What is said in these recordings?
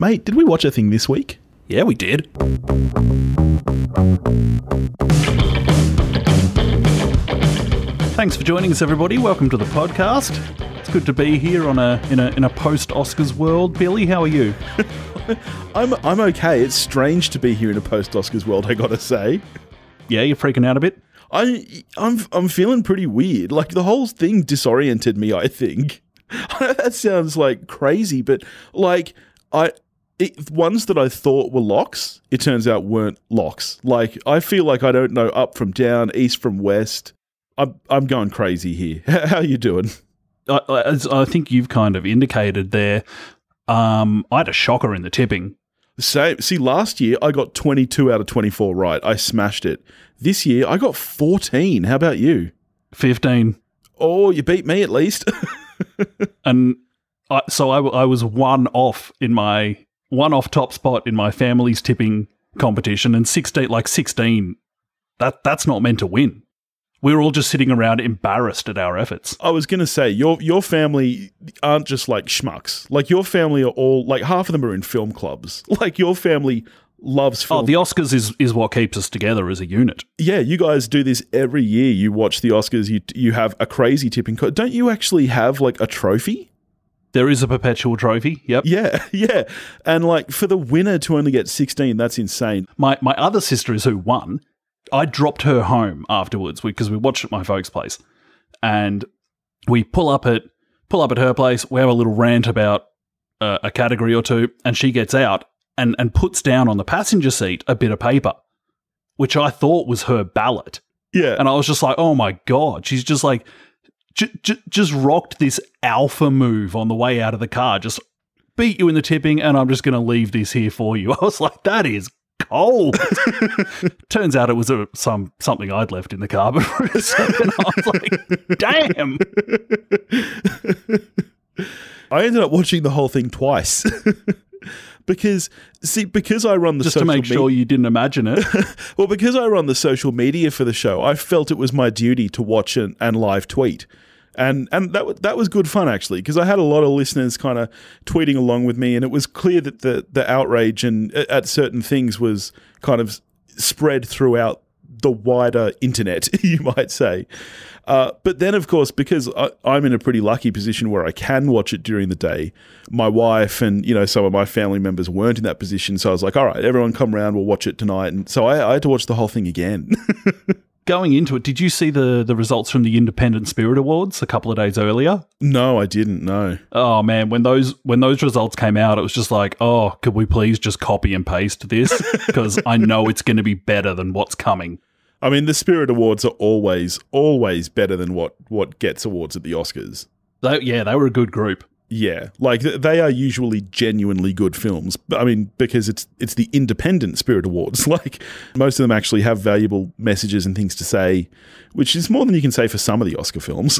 Mate, did we watch a thing this week? Yeah, we did. Thanks for joining us, everybody. Welcome to the podcast. It's good to be here in a post-Oscars world. Billy, how are you? I'm okay. It's strange to be here in a post-Oscars world, I gotta say. Yeah, you're freaking out a bit? I'm feeling pretty weird. Like, the whole thing disoriented me, I think. I know that sounds like crazy, but like ones that I thought were locks, it turns out weren't locks. Like, I feel like I don't know up from down, east from west. I'm going crazy here. How are you doing? I think you've kind of indicated there. I had a shocker in the tipping. Same. See, last year I got 22 out of 24 right. I smashed it. This year I got 14. How about you? 15. Oh, you beat me at least. And I was one off top spot in my family's tipping competition, and 16. That's not meant to win. We were all just sitting around embarrassed at our efforts. I was going to say, your family aren't just like schmucks. Like, your family are all, like, half of them are in film clubs. Like, your family loves film. Oh, the Oscars is what keeps us together as a unit. Yeah, you guys do this every year. You watch the Oscars, you have a crazy tipping. Don't you actually have, like, a trophy? There is a perpetual trophy, yep. Yeah. And, like, for the winner to only get 16, that's insane. My other sister is who won. I dropped her home afterwards because we watched at my folks' place, and we pull up at her place. We have a little rant about a category or two, and she gets out and puts down on the passenger seat a bit of paper, which I thought was her ballot. Yeah, and I was just like, oh my god, she's just like just rocked this alpha move on the way out of the car, just beat you in the tipping, and I'm just going to leave this here for you. I was like, that is cold. Turns out it was something I'd left in the car, but for a second I was like, damn. I ended up watching the whole thing twice. Because I run the just to make sure you didn't imagine it. Well, because I run the social media for the show, I felt it was my duty to watch and live tweet. And that was good fun, actually, because I had a lot of listeners kind of tweeting along with me, and it was clear that the outrage and at certain things was kind of spread throughout the wider internet, you might say. But then, of course, because I'm in a pretty lucky position where I can watch it during the day, my wife and, some of my family members weren't in that position. So I was like, all right, everyone come around, we'll watch it tonight. And so I had to watch the whole thing again. Going into it, did you see the results from the Independent Spirit Awards a couple of days earlier? No, I didn't, no. Oh, man, when those results came out, it was just like, oh, could we please just copy and paste this? Because I know it's going to be better than what's coming. I mean, the Spirit Awards are always better than what gets awards at the Oscars. They were a good group. Yeah, like they are usually genuinely good films. I mean, because it's the Independent Spirit Awards. Like, most of them actually have valuable messages and things to say, which is more than you can say for some of the Oscar films.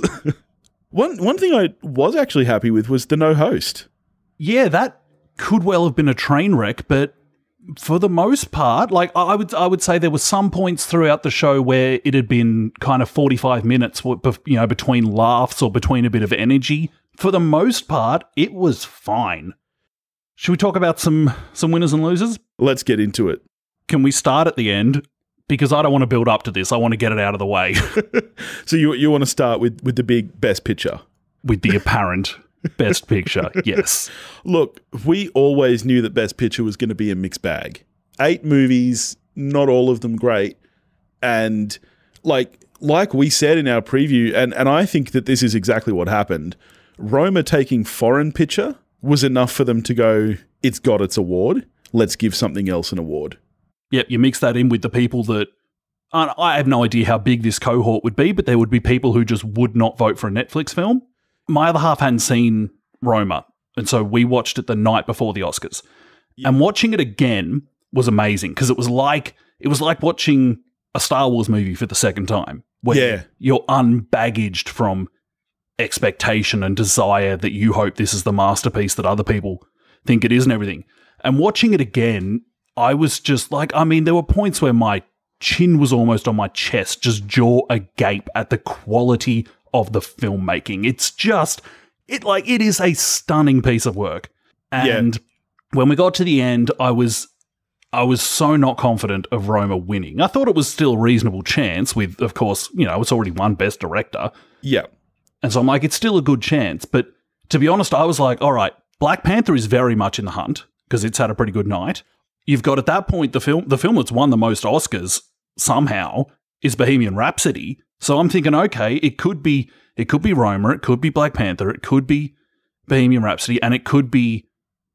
One thing I was actually happy with was the no host. Yeah, that could well have been a train wreck, but for the most part, like I would say there were some points throughout the show where it had been kind of 45 minutes, between laughs or between a bit of energy. For the most part, it was fine. Should we talk about some winners and losers? Let's get into it. Can we start at the end? Because I don't want to build up to this. I want to get it out of the way. So you want to start with the big Best Picture? With the apparent Best Picture, yes. Look, we always knew that Best Picture was going to be a mixed bag. 8 movies, not all of them great. And like we said in our preview, and I think that this is exactly what happened, Roma taking foreign picture was enough for them to go, it's got its award, let's give something else an award. Yep, you mix that in with the people that, I have no idea how big this cohort would be, but there would be people who just would not vote for a Netflix film. My other half hadn't seen Roma, and so we watched it the night before the Oscars. Yeah. And watching it again was amazing, because it was like watching a Star Wars movie for the second time, where you're unbaggaged from expectation and desire that you hope this is the masterpiece that other people think it is and everything. And watching it again, I was just like, there were points where my chin was almost on my chest, just jaw agape at the quality of the filmmaking. It's just, it is a stunning piece of work. And when we got to the end, I was so not confident of Roma winning. I thought it was still a reasonable chance with, of course, it's already won Best Director. Yeah. And so I'm like, it's still a good chance. But to be honest, I was like, all right, Black Panther is very much in the hunt because it's had a pretty good night. You've got at that point the film that's won the most Oscars somehow is Bohemian Rhapsody. So I'm thinking, okay, it could be Roma, it could be Black Panther, it could be Bohemian Rhapsody, and it could be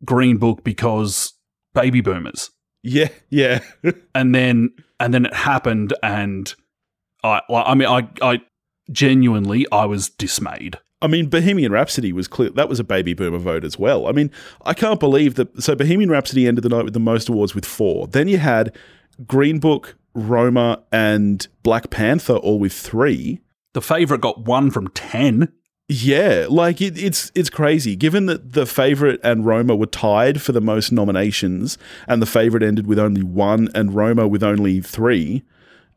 Green Book because baby boomers. Yeah. and then it happened, and I genuinely I was dismayed. I mean, Bohemian Rhapsody was clear. That was a baby boomer vote as well. I mean, I can't believe that. So Bohemian Rhapsody ended the night with the most awards with 4. Then you had Green Book, Roma, and Black Panther all with 3. The Favourite got 1 from 10. Yeah, like it's crazy. Given that The Favourite and Roma were tied for the most nominations, and The Favourite ended with only 1, and Roma with only 3.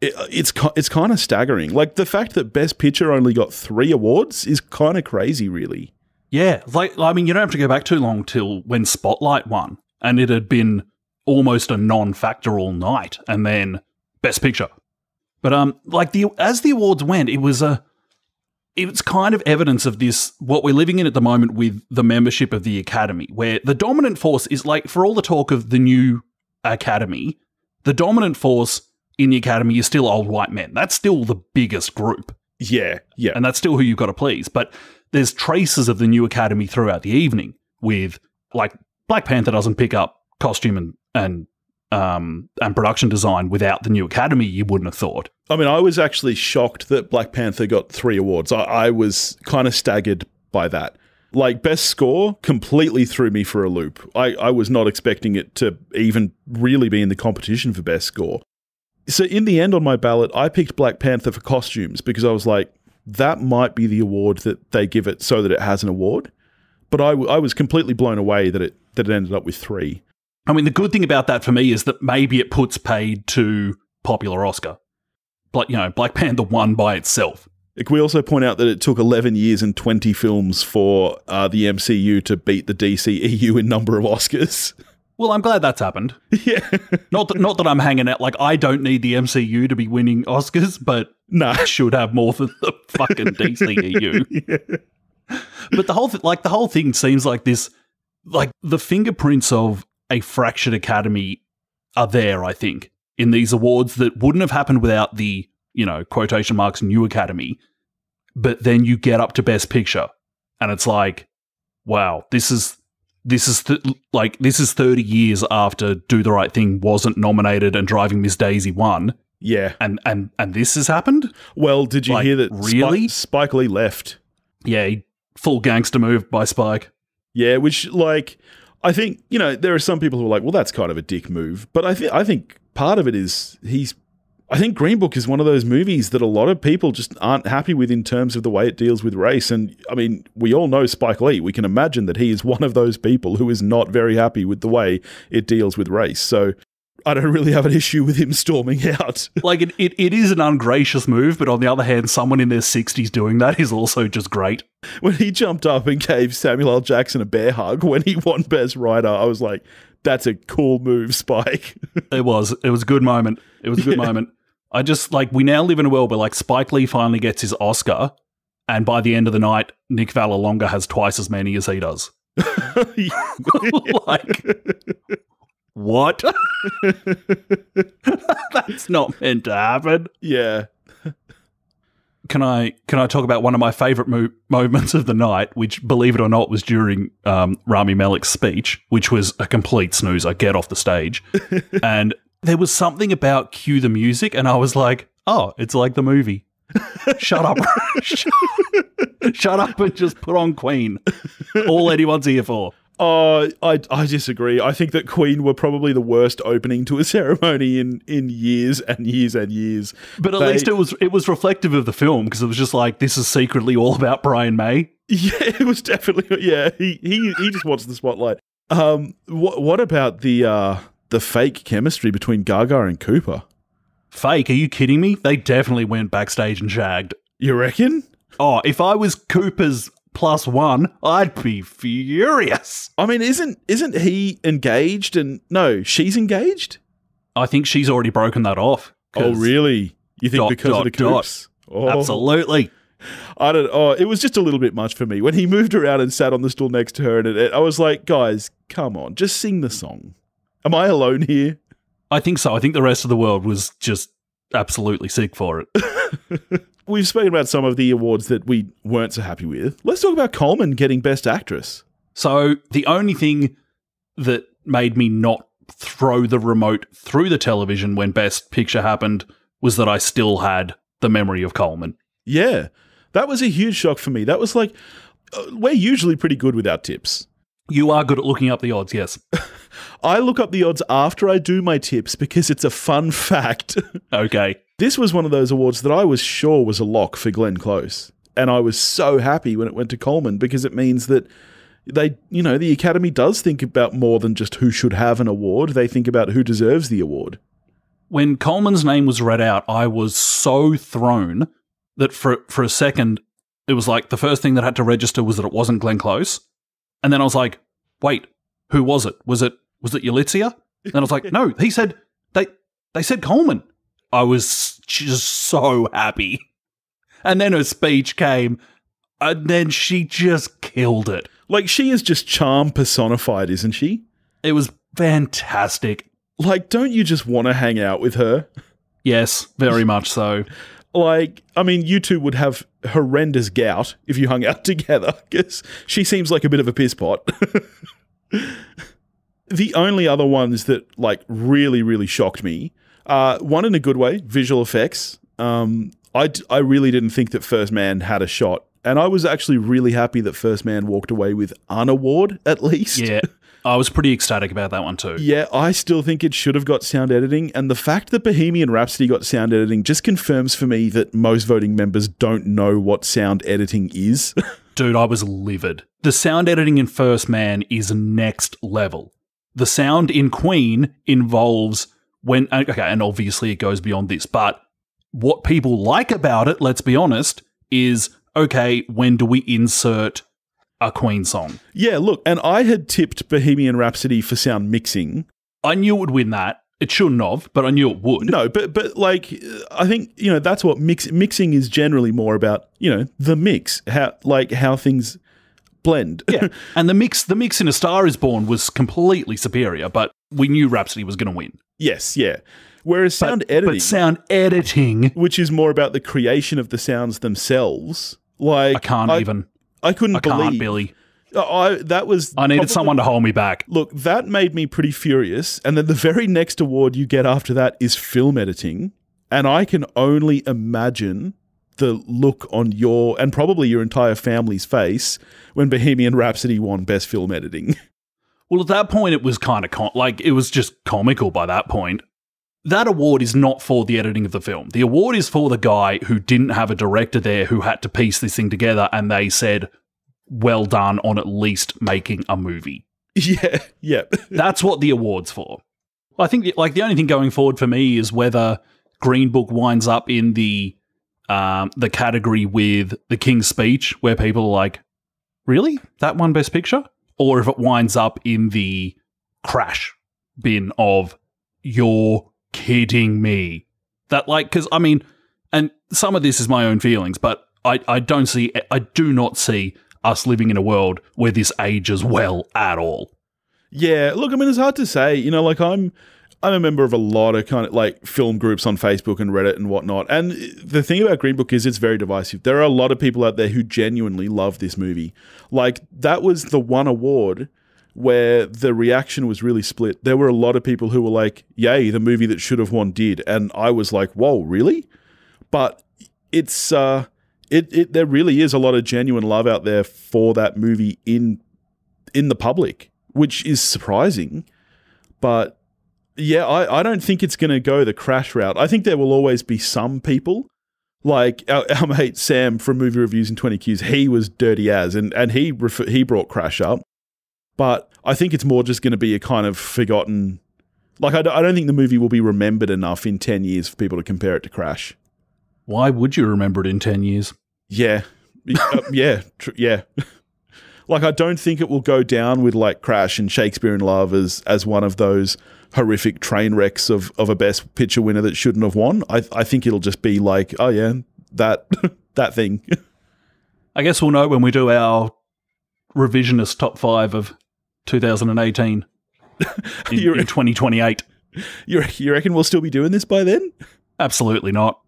It's kind of staggering. Like, the fact that Best Picture only got 3 awards is kind of crazy, really. Yeah, like, I mean, you don't have to go back too long till when Spotlight won, and it had been almost a non-factor all night, and then Best Picture. But as the awards went, it was kind of evidence of this, what we're living in at the moment with the membership of the Academy, where the dominant force is, like, for all the talk of the new Academy, the dominant force in the Academy is still old white men. That's still the biggest group. Yeah. And that's still who you've got to please. But there's traces of the new Academy throughout the evening with, like, Black Panther doesn't pick up costume and production design without the new Academy, you wouldn't have thought. I mean, I was actually shocked that Black Panther got 3 awards. I was kind of staggered by that. Like, Best Score completely threw me for a loop. I was not expecting it to even really be in the competition for Best Score. So in the end on my ballot, I picked Black Panther for costumes because I was like, that might be the award that they give it so that it has an award. But I was completely blown away that it ended up with 3. I mean, the good thing about that for me is that maybe it puts paid to popular Oscar. But, Black Panther won by itself. Can we also point out that it took 11 years and 20 films for the MCU to beat the DCEU in number of Oscars? Well, I'm glad that's happened. Yeah. Not that I'm hanging out. Like, I don't need the MCU to be winning Oscars, but it should have more than the fucking DCEU. Yeah. But the whole thing seems like this, like, the fingerprints of a fractured Academy are there, I think, in these awards that wouldn't have happened without the, quotation marks, new Academy. But then you get up to Best Picture, and it's like, wow, this is 30 years after Do the Right Thing wasn't nominated and Driving Miss Daisy won. Yeah. And this has happened? Well, did you hear that really? Spike Lee left? Yeah, full gangster move by Spike. Yeah, which, like, I think, there are some people who are like, well, that's kind of a dick move. But I think part of it is I think Green Book is one of those movies that a lot of people just aren't happy with in terms of the way it deals with race. And, I mean, we all know Spike Lee. We can imagine that he is one of those people who is not very happy with the way it deals with race. So I don't really have an issue with him storming out. Like, it is an ungracious move, but on the other hand, someone in their 60s doing that is also just great. When he jumped up and gave Samuel L. Jackson a bear hug when he won Best Writer, I was like, that's a cool move, Spike. It was a good moment. It was a good moment. I just, like, we now live in a world where, like, Spike Lee finally gets his Oscar, and by the end of the night, Nick Vallelonga has twice as many as he does. Like, what? That's not meant to happen. Yeah. Can I talk about one of my favourite moments of the night, which, believe it or not, was during Rami Malek's speech, which was a complete snoozer, get off the stage. And there was something about cue the music, and I was like, oh, it's like the movie. Shut up. Shut up and just put on Queen. All anyone's here for. I disagree. I think that Queen were probably the worst opening to a ceremony in years and years and years. But at least it was reflective of the film, because it was just like, this is secretly all about Brian May. Yeah, it was definitely. Yeah, he just wants the spotlight. What about the fake chemistry between Gaga and Cooper? Fake? Are you kidding me? They definitely went backstage and shagged. You reckon? Oh, if I was Cooper's +1, I'd be furious. I mean, isn't he engaged? And no, she's engaged? I think she's already broken that off. Oh, really? You think because of the coops? Oh. Absolutely. It was just a little bit much for me. When he moved around and sat on the stool next to her, and I was like, guys, come on, just sing the song. Am I alone here? I think so. I think the rest of the world was just absolutely sick for it. We've spoken about some of the awards that we weren't so happy with. Let's talk about Coleman getting Best Actress. So the only thing that made me not throw the remote through the television when Best Picture happened was that I still had the memory of Coleman. Yeah, that was a huge shock for me. That was like, we're usually pretty good with our tips. You are good at looking up the odds, yes. I look up the odds after I do my tips because it's a fun fact. Okay. This was one of those awards that I was sure was a lock for Glenn Close. And I was so happy when it went to Coleman because it means that the Academy does think about more than just who should have an award. They think about who deserves the award. When Coleman's name was read out, I was so thrown that for a second, it was like the first thing that had to register was that it wasn't Glenn Close. And then I was like, wait, who was it? Was it Yalitza? And I was like, no, he said, they said Coleman. I was just so happy. And then her speech came, and then she just killed it. Like, she is just charm personified, isn't she? It was fantastic. Like, don't you just want to hang out with her? Yes, very much so. Like, I mean, you two would have horrendous gout if you hung out together, because she seems like a bit of a piss pot. The only other ones that, like, really, really shocked me, one in a good way, visual effects. I really didn't think that First Man had a shot, and I was actually really happy that First Man walked away with an award, at least. Yeah, I was pretty ecstatic about that one too. Yeah, I still think it should have got sound editing, and the fact that Bohemian Rhapsody got sound editing just confirms for me that most voting members don't know what sound editing is. Dude, I was livid. The sound editing in First Man is next level. The sound in Queen involves and obviously it goes beyond this, but what people like about it, let's be honest, is, okay, when do we insert a Queen song? Yeah, look, and I had tipped Bohemian Rhapsody for sound mixing. I knew it would win that. It shouldn't have, but I knew it would. No, but like, I think, that's what mixing is generally more about, the mix, how things blend. Yeah, and the mix in A Star Is Born was completely superior, but we knew Rhapsody was going to win. Yes, yeah. Whereas sound editing, which is more about the creation of the sounds themselves, like I couldn't believe, Billy. I needed someone to hold me back. Look, that made me pretty furious. And then the very next award you get after that is film editing, and I can only imagine the look on your and probably your entire family's face when Bohemian Rhapsody won Best Film Editing. Well, at that point, it was kind of it was just comical by that point. That award is not for the editing of the film. The award is for the guy who didn't have a director there who had to piece this thing together, and they said, well done on at least making a movie. Yeah. That's what the award's for. I think the only thing going forward for me is whether Green Book winds up in the category with The King's Speech, where people are like, really? That won Best Picture? Or if it winds up in the Crash bin of, you're kidding me. Because, I mean, and some of this is my own feelings, but I do not see us living in a world where this ages well at all. Yeah, look, I mean, it's hard to say. I'm a member of a lot of kind of like film groups on Facebook and Reddit and whatnot. And the thing about Green Book is it's very divisive. There are a lot of people out there who genuinely love this movie. Like, that was the one award where the reaction was really split. There were a lot of people who were like, yay, the movie that should have won did. And I was like, whoa, really? But it's, there really is a lot of genuine love out there for that movie in the public, which is surprising. But yeah, I don't think it's going to go the Crash route. I think there will always be some people, like our mate Sam from Movie Reviews in 20 Qs. He was dirty as, and he brought Crash up. But I think it's more just going to be a kind of forgotten. Like, I don't think the movie will be remembered enough in 10 years for people to compare it to Crash. Why would you remember it in 10 years? Yeah, Yeah, yeah. Like, I don't think it will go down with like Crash and Shakespeare in Love as one of those horrific train wrecks of a Best Picture winner that shouldn't have won. I think it'll just be like, oh yeah, that thing. I guess we'll know when we do our revisionist top 5 of 2018 in 2028. You reckon we'll still be doing this by then? Absolutely not.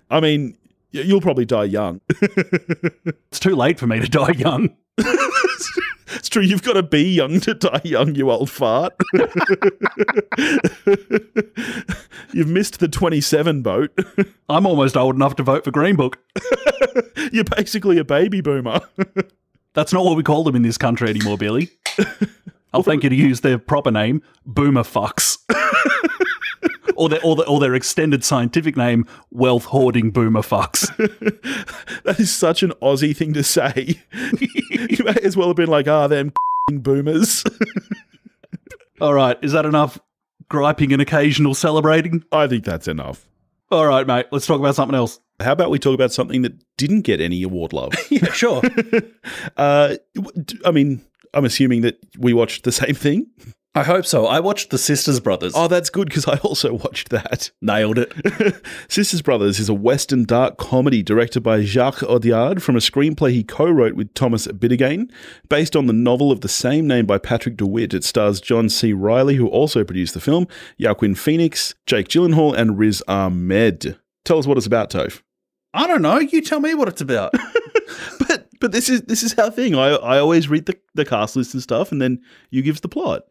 I mean, you'll probably die young. It's too late for me to die young. It's true. You've got to be young to die young, you old fart. You've missed the 27 boat. I'm almost old enough to vote for Green Book. You're basically a baby boomer. That's not what we call them in this country anymore, Billy. I'll thank you to use their proper name, boomer fucks. Or their extended scientific name, wealth hoarding boomer fucks. That is such an Aussie thing to say. You may as well have been like, them boomers. All right, is that enough griping and occasional celebrating? I think that's enough. All right, mate, let's talk about something else. How about we talk about something that didn't get any award love? Yeah, sure. I mean, I'm assuming that we watched the same thing. I hope so. I watched The Sisters Brothers. Oh, that's good because I also watched that. Nailed it. Sisters Brothers is a Western dark comedy directed by Jacques Audiard from a screenplay he co-wrote with Thomas Bidegain. Based on the novel of the same name by Patrick DeWitt, it stars John C. Reilly, who also produced the film, Joaquin Phoenix, Jake Gyllenhaal, and Riz Ahmed. Tell us what it's about, Toph. I don't know. You tell me what it's about. But this is our thing. I always read the cast list and stuff, and then you give the plot.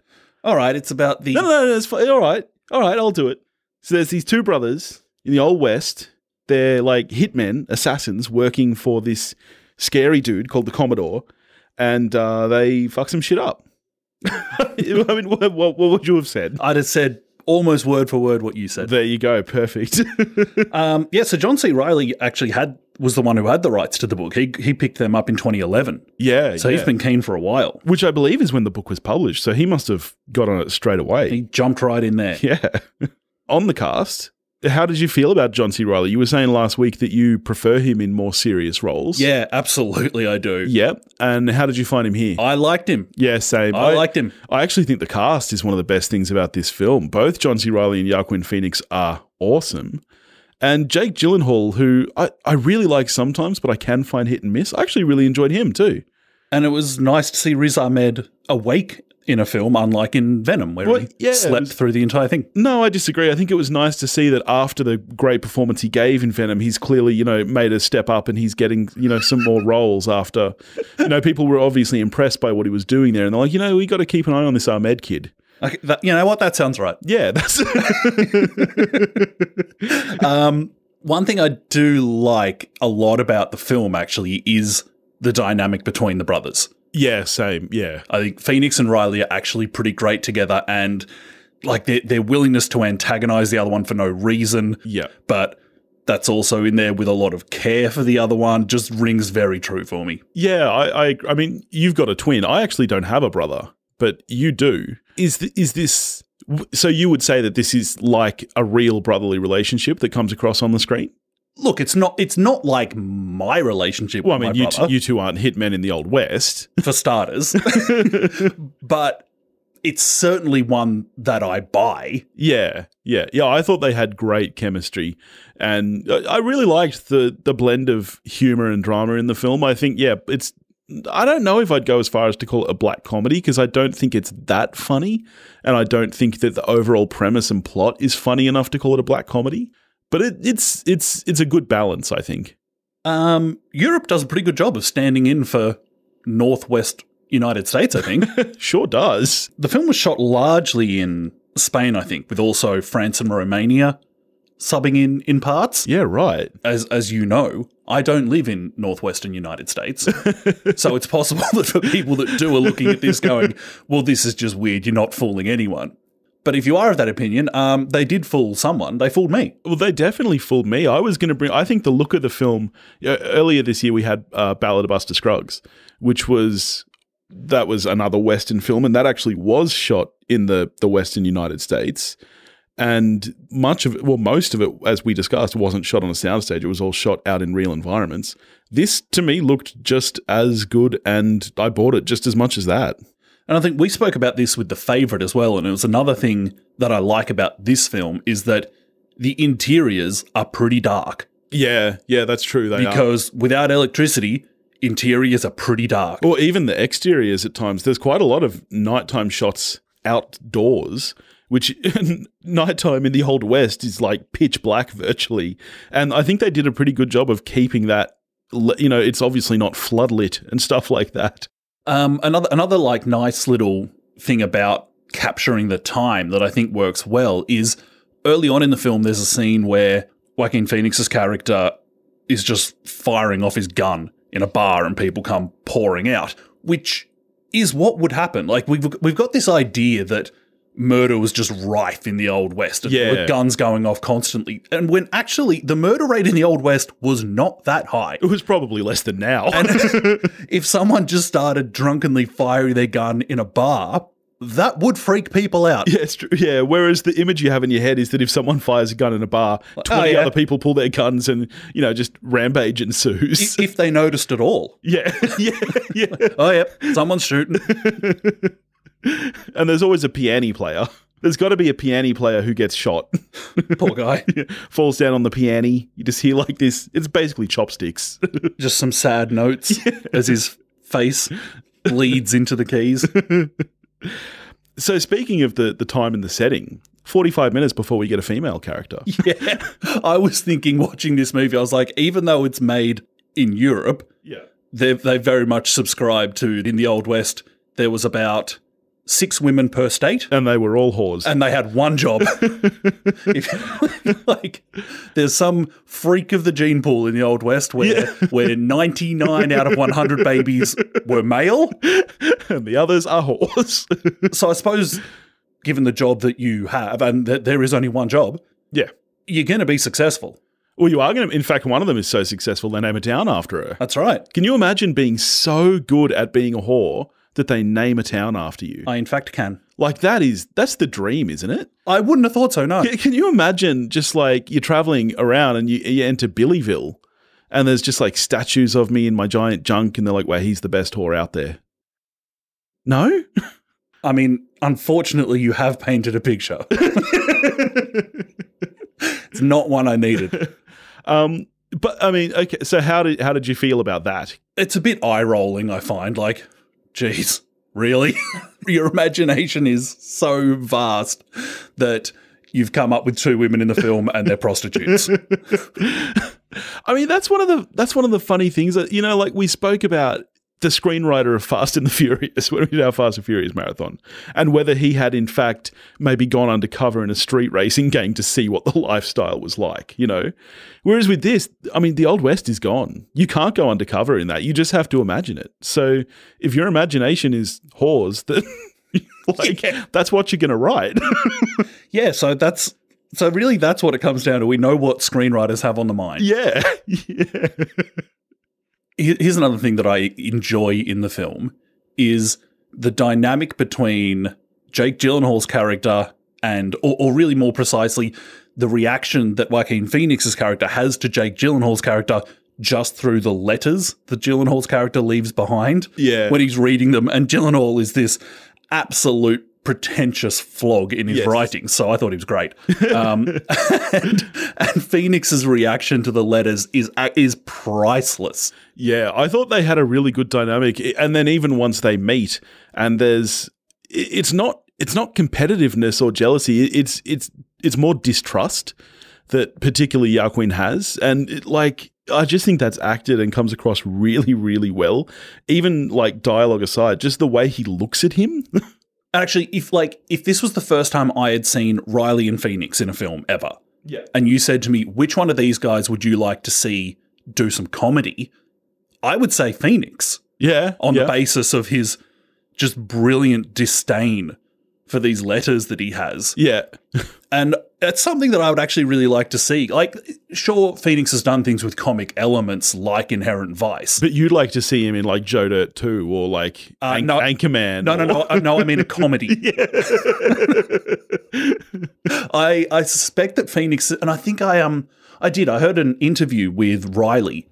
All right, it's about the... No, it's fine. All right, I'll do it. So there's these two brothers in the Old West. They're like hitmen, assassins, working for this scary dude called the Commodore, and they fuck some shit up. I mean, what would you have said? I'd have said almost word for word what you said. There you go, perfect. So John C. Reilly actually was the one who had the rights to the book. He picked them up in 2011. Yeah. So he's been keen for a while. Which I believe is when the book was published, so he must have got on it straight away. He jumped right in there. Yeah. On the cast, how did you feel about John C. Reilly? You were saying last week that you prefer him in more serious roles. Yeah, absolutely I do. Yeah. And how did you find him here? I liked him. Yeah, same. I liked him. I actually think the cast is one of the best things about this film. Both John C. Reilly and Joaquin Phoenix are awesome. And Jake Gyllenhaal, who I really like sometimes, but I can find hit and miss. I actually really enjoyed him too. And it was nice to see Riz Ahmed awake in a film, unlike in Venom, where he slept through the entire thing. No, I disagree. I think it was nice to see that after the great performance he gave in Venom, he's clearly, made a step up and he's getting, some more roles after, people were obviously impressed by what he was doing there. And they're like, we got to keep an eye on this Ahmed kid. Okay, you know what? That sounds right. Yeah, that's one thing I do like a lot about the film, actually, is the dynamic between the brothers. Yeah, same. Yeah. I think Phoenix and Reilly are actually pretty great together, and like their willingness to antagonize the other one for no reason. Yeah. But that's also in there with a lot of care for the other one just rings very true for me. Yeah, I mean, you've got a twin. I actually don't have a brother, but you do. Is this... So you would say that this is like a real brotherly relationship that comes across on the screen? Look, it's not like my relationship with my brother. You two aren't hitmen in the Old West. For starters. But it's certainly one that I buy. Yeah. I thought they had great chemistry. And I really liked the blend of humor and drama in the film. I think, I don't know if I'd go as far as to call it a black comedy because I don't think it's that funny. And I don't think that the overall premise and plot is funny enough to call it a black comedy. But it's a good balance, I think. Europe does a pretty good job of standing in for Northwest United States, I think. Sure does. The film was shot largely in Spain, I think, with also France and Romania subbing in parts. Yeah, right. As you know, I don't live in Northwestern United States. So it's possible that for people that do are looking at this going, well, this is just weird. You're not fooling anyone. But if you are of that opinion, they did fool someone. They fooled me. Well, they definitely fooled me. I think the look of the film, earlier this year we had Ballad of Buster Scruggs, that was another Western film, and that actually was shot in the Western United States. And much of it, well, most of it, as we discussed, wasn't shot on a soundstage. It was all shot out in real environments. This, to me, looked just as good, and I bought it just as much as that. And I think we spoke about this with The Favourite as well, and it was another thing that I like about this film is that the interiors are pretty dark. Yeah, that's true. They because without electricity, interiors are pretty dark. Or even the exteriors at times. There's quite a lot of nighttime shots outdoors, which nighttime in the Old West is like pitch black virtually. And I think they did a pretty good job of keeping that, you know, it's obviously not floodlit and stuff like that. Another like nice little thing about capturing the time that I think works well is early on in the film, there's a scene where Joaquin Phoenix's character is just firing off his gun in a bar and people come pouring out, which is what would happen. Like we've got this idea that murder was just rife in the Old West, with guns going off constantly. And when actually the murder rate in the Old West was not that high. It was probably less than now. And if someone just started drunkenly firing their gun in a bar, that would freak people out. Yeah, it's true. Yeah, whereas the image you have in your head is that if someone fires a gun in a bar, 20 other people pull their guns and, you know, just rampage ensues. If they noticed at all. Yeah. Oh, yep, someone's shooting. And there's always a piano player. There's got to be a piano player who gets shot. Poor guy. Falls down on the piano. You just hear like this. It's basically chopsticks. Just some sad notes as his face bleeds into the keys. So speaking of the time and the setting, 45 minutes before we get a female character. Yeah. I was thinking watching this movie, I was like, even though it's made in Europe, they very much subscribe to, in the Old West, there was about 6 women per state. And they were all whores. And they had one job. Like, there's some freak of the gene pool in the Old West where 99 out of 100 babies were male. And the others are whores. So I suppose, given the job that you have, and that there is only one job, you're going to be successful. Well, you are going to. In fact, one of them is so successful, they name a town after her. That's right. Can you imagine being so good at being a whore that they name a town after you? I, in fact, can. Like, that's the dream, isn't it? I wouldn't have thought so, no. Can you imagine just like you're traveling around and you enter Billyville and there's just like statues of me in my giant junk and they're like, wow, he's the best whore out there. No? I mean, unfortunately, you have painted a picture. It's not one I needed. But I mean, okay, so how did you feel about that? It's a bit eye-rolling, I find. Like, geez, really? Your imagination is so vast that you've come up with 2 women in the film and they're prostitutes. I mean, that's one of the funny things that, you know, like we spoke about the screenwriter of Fast and the Furious when we did our Fast and Furious marathon, and whether he had in fact maybe gone undercover in a street racing gang to see what the lifestyle was like, you know. Whereas with this, I mean, the Old West is gone. You can't go undercover in that. You just have to imagine it. So if your imagination is whores, then that's what you're going to write. Yeah, so really that's what it comes down to. We know what screenwriters have on the mind. Yeah. Here's another thing that I enjoy in the film is the dynamic between Jake Gyllenhaal's character and, or really more precisely, the reaction that Joaquin Phoenix's character has to Jake Gyllenhaal's character just through the letters that Gyllenhaal's character leaves behind when he's reading them. And Gyllenhaal is this absolute pretentious flog in his writing, so I thought he was great. And Phoenix's reaction to the letters is priceless. Yeah, I thought they had a really good dynamic, and then even once they meet, and it's not competitiveness or jealousy. It's more distrust that particularly Joaquin has, and I just think that's acted and comes across really, really well. Even like dialogue aside, just the way he looks at him. Actually, if this was the first time I had seen Reilly and Phoenix in a film ever, and you said to me, which one of these guys would you like to see do some comedy? I would say Phoenix. Yeah. On the basis of his just brilliant disdain for these letters that he has. Yeah. And it's something that I would actually really like to see. Like, sure, Phoenix has done things with comic elements like Inherent Vice. But you'd like to see him in like Joe Dirt 2 or like Anchorman. No, I mean a comedy. I suspect that Phoenix, and I think I heard an interview with Reilly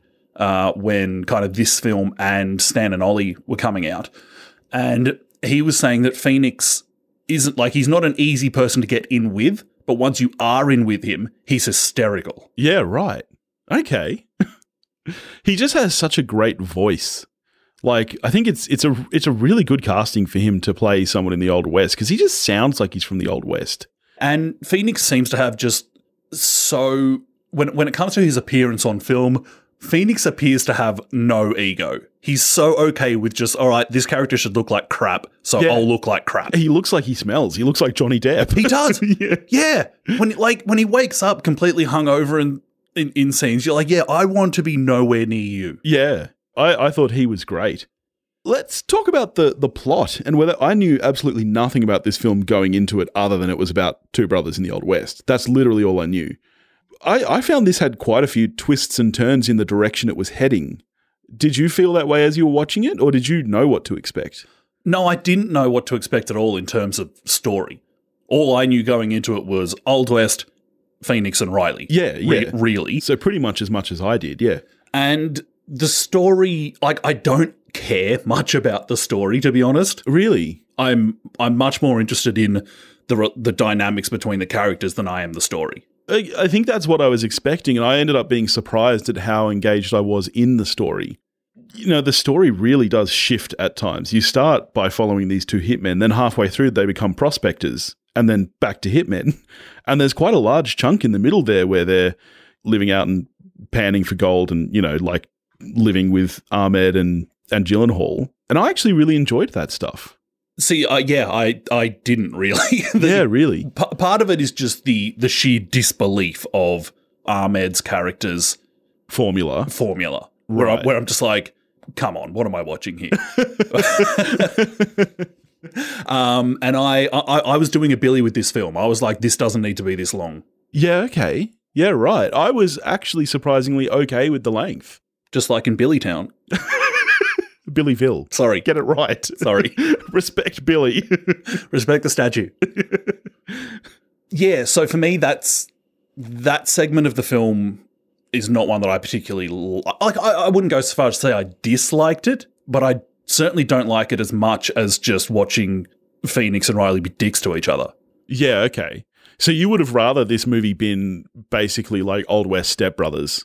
when kind of this film and Stan and Ollie were coming out. And he was saying that Phoenix isn't like, he's not an easy person to get in with, but once you are in with him, he's hysterical. Yeah, right. Okay. He just has such a great voice. Like, I think it's a really good casting for him to play someone in the Old West, because he just sounds like he's from the Old West. And Phoenix seems to have just so, when it comes to his appearance on film, Phoenix appears to have no ego. He's so okay with just, all right, this character should look like crap, so I'll look like crap. He looks like he smells. He looks like Johnny Depp. He does. Yeah. When he wakes up completely hungover in scenes, you're like, yeah, I want to be nowhere near you. Yeah. I thought he was great. Let's talk about the plot and whether I knew absolutely nothing about this film going into it other than it was about two brothers in the Old West. That's literally all I knew. I found this had quite a few twists and turns in the direction it was heading. Did you feel that way as you were watching it, or did you know what to expect? No, I didn't know what to expect at all in terms of story. All I knew going into it was Old West, Phoenix, and Reilly. Yeah. Really. So pretty much as I did, yeah. And the story, like, I don't care much about the story, to be honest. Really? I'm much more interested in the dynamics between the characters than I am the story. I think that's what I was expecting, and I ended up being surprised at how engaged I was in the story. You know, the story really does shift at times. You start by following these two hitmen, then halfway through they become prospectors, and then back to hitmen. And there's quite a large chunk in the middle there where they're living out and panning for gold and, you know, like living with Ahmed and Gyllenhaal. And I actually really enjoyed that stuff. See, I didn't really. Really. Part of it is just the sheer disbelief of Ahmed's character's formula. Right. Where I'm just like, come on, what am I watching here? And I was doing a Billy with this film. I was like, this doesn't need to be this long. Yeah, okay. Yeah, right. I was actually surprisingly okay with the length. Just like in Billytown. Billyville. Sorry. Get it right. Sorry. Respect Billy. Respect the statue. Yeah, so for me, that segment of the film is not one that I particularly like. I wouldn't go so far as to say I disliked it, but I certainly don't like it as much as just watching Phoenix and Reilly be dicks to each other. Yeah, okay. So you would have rather this movie been basically like Old West Step Brothers.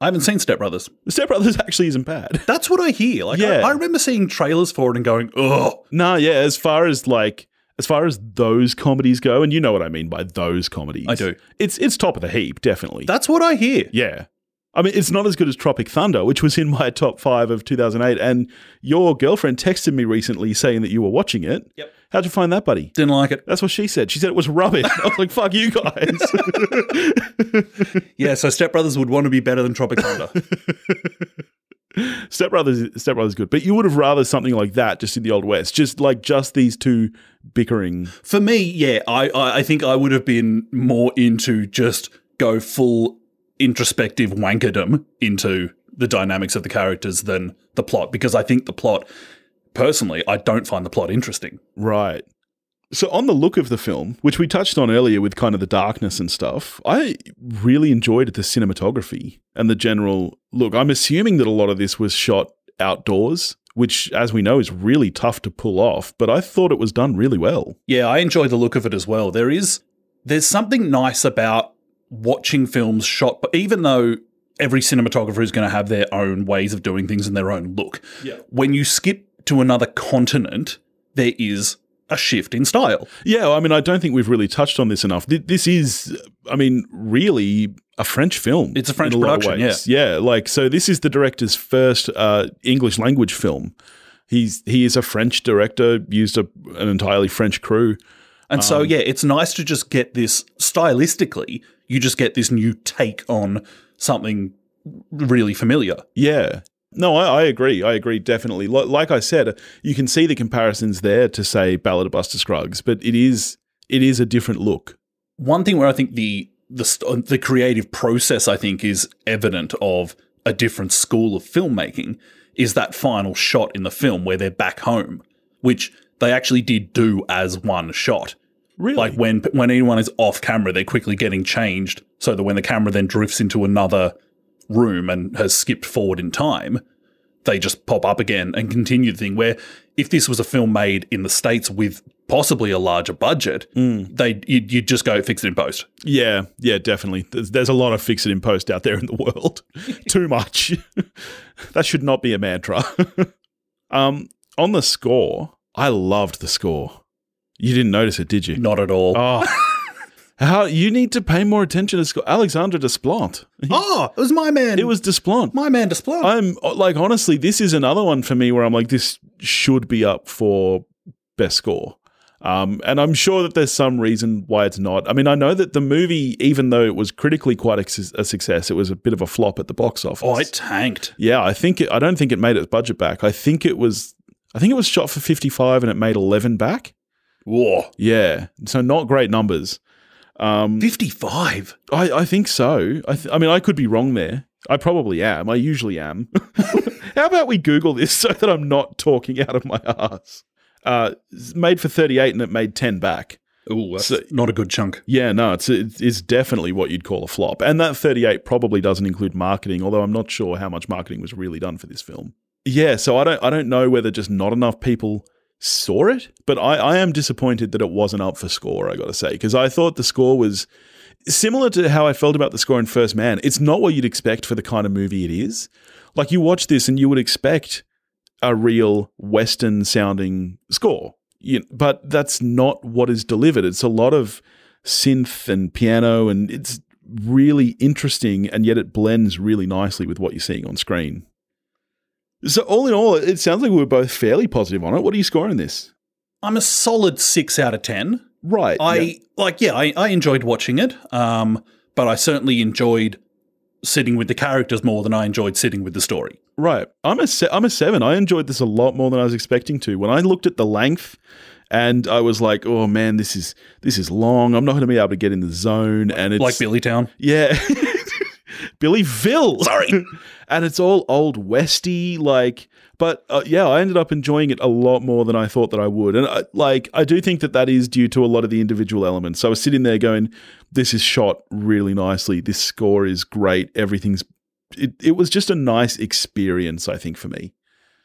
I haven't seen Step Brothers. Step Brothers actually isn't bad. That's what I hear. Like, yeah. I remember seeing trailers for it and going, ugh. No, yeah, as far as those comedies go, and you know what I mean by those comedies. I do. It's top of the heap, definitely. That's what I hear. Yeah. I mean, it's not as good as Tropic Thunder, which was in my top 5 of 2008, and your girlfriend texted me recently saying that you were watching it. Yep. How'd you find that, buddy? Didn't like it. That's what she said. She said it was rubbish. I was like, fuck you guys. Yeah, so Step Brothers would want to be better than Tropic Thunder. Step Brothers is good. But you would have rather something like that just in the Old West, just these two bickering. For me, yeah, I think I would have been more into just go full introspective wankerdom into the dynamics of the characters than the plot, because I think the plot, personally, I don't find the plot interesting. Right. So on the look of the film, which we touched on earlier with kind of the darkness and stuff, I really enjoyed the cinematography and the general look. I'm assuming that a lot of this was shot outdoors, which, as we know, is really tough to pull off, but I thought it was done really well. Yeah, I enjoyed the look of it as well. There's something nice about watching films shot, but even though every cinematographer is going to have their own ways of doing things and their own look, when you skip to another continent, there is a shift in style. Yeah, I mean, I don't think we've really touched on this enough. This is, I mean, really a French film. It's a French production, yeah. Yeah, so this is the director's first English language film. He is a French director, used an entirely French crew. And so, yeah, it's nice to just get this, stylistically, you just get this new take on something really familiar. Yeah. No, I agree. I agree, definitely. Like I said, you can see the comparisons there to, say, Ballad of Buster Scruggs, but it is a different look. One thing where I think the creative process, I think, is evident of a different school of filmmaking is that final shot in the film where they're back home, which they actually did do as one shot. Really? Like when anyone is off camera, they're quickly getting changed so that when the camera then drifts into another room and has skipped forward in time, they just pop up again and continue the thing. Where if this was a film made in the States with possibly a larger budget, you'd just go fix it in post. Yeah, definitely. There's a lot of fix it in post out there in the world. Too much. That should not be a mantra. On the score, I loved the score. You didn't notice it, did you? Not at all. Oh. How you need to pay more attention to score. Alexandre Desplat. It was my man. It was Desplat. My man Desplat. I'm like, honestly, this is another one for me where I'm like, this should be up for best score. And I'm sure that there's some reason why it's not. I mean, I know that the movie, even though it was critically quite a success, it was a bit of a flop at the box office. Oh, it tanked. Yeah, I don't think it made its budget back. I think it was shot for 55 and it made 11 back. Whoa. Yeah. So not great numbers. 55? I think so. I mean, I could be wrong there. I probably am. I usually am. How about we Google this so that I'm not talking out of my ass? It's made for 38 and it made 10 back. Oh, that's not a good chunk. Yeah, no, it's definitely what you'd call a flop. And that 38 probably doesn't include marketing, although I'm not sure how much marketing was really done for this film. Yeah, so I don't know whether just not enough people saw it, but I am disappointed that it wasn't up for score, I got to say, because I thought the score was similar to how I felt about the score in First Man. It's not what you'd expect for the kind of movie it is. Like, you watch this and you would expect a real Western-sounding score, but that's not what is delivered. It's a lot of synth and piano, and it's really interesting, and yet it blends really nicely with what you're seeing on screen. So all in all, it sounds like we were both fairly positive on it. What are you scoring this? I'm a solid 6 out of 10. Right. I enjoyed watching it, but I certainly enjoyed sitting with the characters more than I enjoyed sitting with the story. Right. I'm a 7. I enjoyed this a lot more than I was expecting to. When I looked at the length and I was like, oh man, this is long. I'm not going to be able to get in the zone. And it's like Billytown. Yeah. Billyville. Sorry. And it's all old westy, but I ended up enjoying it a lot more than I thought that I would. And I do think that is due to a lot of the individual elements. So I was sitting there going, this is shot really nicely. This score is great. It was just a nice experience, I think, for me.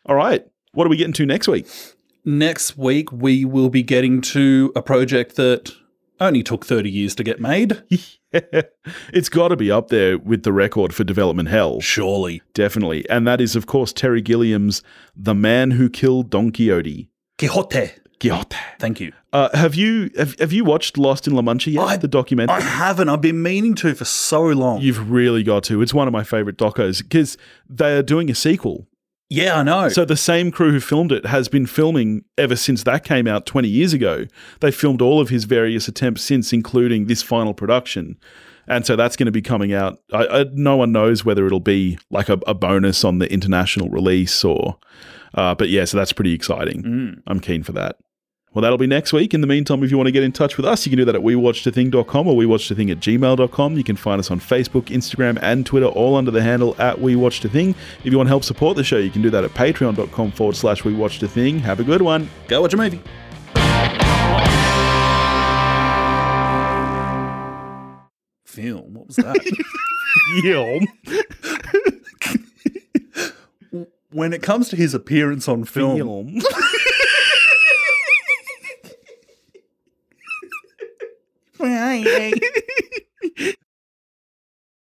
All right. What are we getting to next week? Next week, we will be getting to a project that only took 30 years to get made. It's got to be up there with the record for development hell. Surely. Definitely. And that is, of course, Terry Gilliam's The Man Who Killed Don Quixote. Quixote. Thank you. Have you watched Lost in La Mancha yet, the documentary? I haven't. I've been meaning to for so long. You've really got to. It's one of my favorite docos because they are doing a sequel. Yeah, I know. So the same crew who filmed it has been filming ever since that came out 20 years ago. They filmed all of his various attempts since, including this final production. And so that's going to be coming out. No one knows whether it'll be like a bonus on the international release or... but yeah, so that's pretty exciting. I'm keen for that. Well, that'll be next week. In the meantime, if you want to get in touch with us, you can do that at wewatchedathing.com or wewatchedathing@gmail.com. You can find us on Facebook, Instagram, and Twitter, all under the handle @wewatchedathing. If you want to help support the show, you can do that at patreon.com/wewatchedathing. Have a good one. Go watch a movie. Film? What was that? Film. When it comes to his appearance on film.